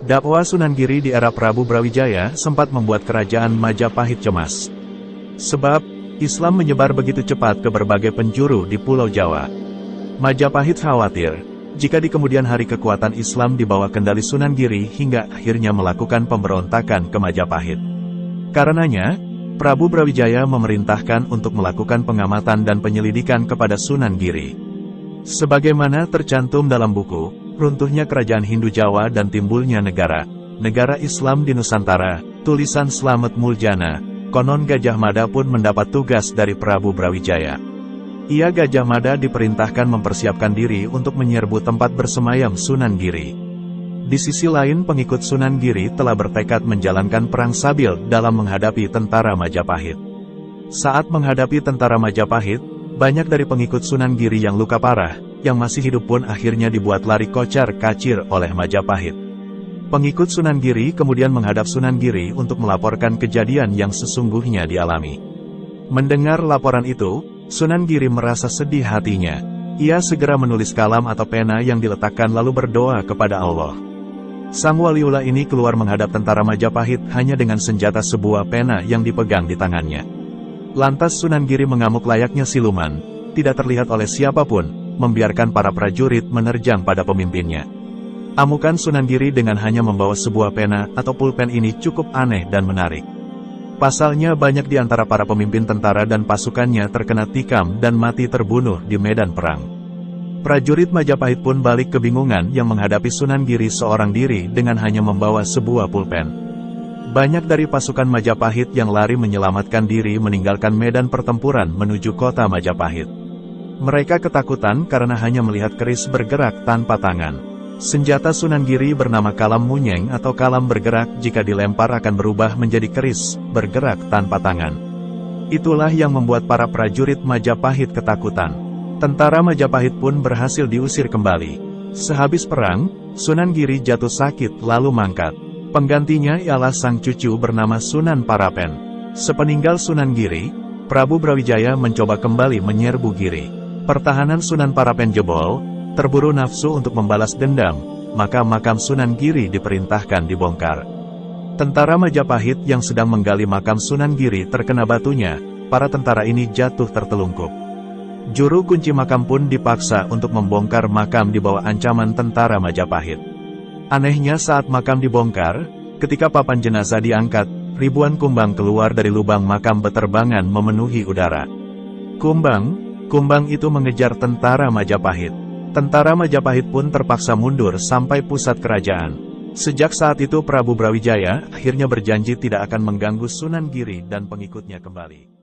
Dakwah Sunan Giri di era Prabu Brawijaya sempat membuat kerajaan Majapahit cemas. Sebab, Islam menyebar begitu cepat ke berbagai penjuru di Pulau Jawa. Majapahit khawatir, jika di kemudian hari kekuatan Islam di bawah kendali Sunan Giri hingga akhirnya melakukan pemberontakan ke Majapahit. Karenanya, Prabu Brawijaya memerintahkan untuk melakukan pengamatan dan penyelidikan kepada Sunan Giri. Sebagaimana tercantum dalam buku, Runtuhnya Kerajaan Hindu Jawa dan Timbulnya Negara Islam di Nusantara, tulisan Slamet Muljana, konon Gajah Mada pun mendapat tugas dari Prabu Brawijaya. Ia Gajah Mada diperintahkan mempersiapkan diri untuk menyerbu tempat bersemayam Sunan Giri. Di sisi lain pengikut Sunan Giri telah bertekad menjalankan perang sabil dalam menghadapi tentara Majapahit. Saat menghadapi tentara Majapahit, banyak dari pengikut Sunan Giri yang luka parah, yang masih hidup pun akhirnya dibuat lari kocar-kacir oleh Majapahit. Pengikut Sunan Giri kemudian menghadap Sunan Giri untuk melaporkan kejadian yang sesungguhnya dialami. Mendengar laporan itu, Sunan Giri merasa sedih hatinya. Ia segera menulis kalam atau pena yang diletakkan lalu berdoa kepada Allah. Sang waliullah ini keluar menghadap tentara Majapahit hanya dengan senjata sebuah pena yang dipegang di tangannya. Lantas Sunan Giri mengamuk layaknya siluman, tidak terlihat oleh siapapun, membiarkan para prajurit menerjang pada pemimpinnya. Amukan Sunan Giri dengan hanya membawa sebuah pena atau pulpen ini cukup aneh dan menarik. Pasalnya banyak di antara para pemimpin tentara dan pasukannya terkena tikam dan mati terbunuh di medan perang. Prajurit Majapahit pun balik kebingungan yang menghadapi Sunan Giri seorang diri dengan hanya membawa sebuah pulpen. Banyak dari pasukan Majapahit yang lari menyelamatkan diri meninggalkan medan pertempuran menuju kota Majapahit. Mereka ketakutan karena hanya melihat keris bergerak tanpa tangan. Senjata Sunan Giri bernama kalam munyeng atau kalam bergerak jika dilempar akan berubah menjadi keris bergerak tanpa tangan. Itulah yang membuat para prajurit Majapahit ketakutan. Tentara Majapahit pun berhasil diusir kembali. Sehabis perang, Sunan Giri jatuh sakit lalu mangkat. Penggantinya ialah sang cucu bernama Sunan Parapen. Sepeninggal Sunan Giri, Prabu Brawijaya mencoba kembali menyerbu Giri. Pertahanan Sunan Parapen jebol, terburu nafsu untuk membalas dendam, maka makam Sunan Giri diperintahkan dibongkar. Tentara Majapahit yang sedang menggali makam Sunan Giri terkena batunya, para tentara ini jatuh tertelungkup. Juru kunci makam pun dipaksa untuk membongkar makam di bawah ancaman tentara Majapahit. Anehnya saat makam dibongkar, ketika papan jenazah diangkat, ribuan kumbang keluar dari lubang makam beterbangan memenuhi udara. Kumbang itu mengejar tentara Majapahit. Tentara Majapahit pun terpaksa mundur sampai pusat kerajaan. Sejak saat itu Prabu Brawijaya akhirnya berjanji tidak akan mengganggu Sunan Giri dan pengikutnya kembali.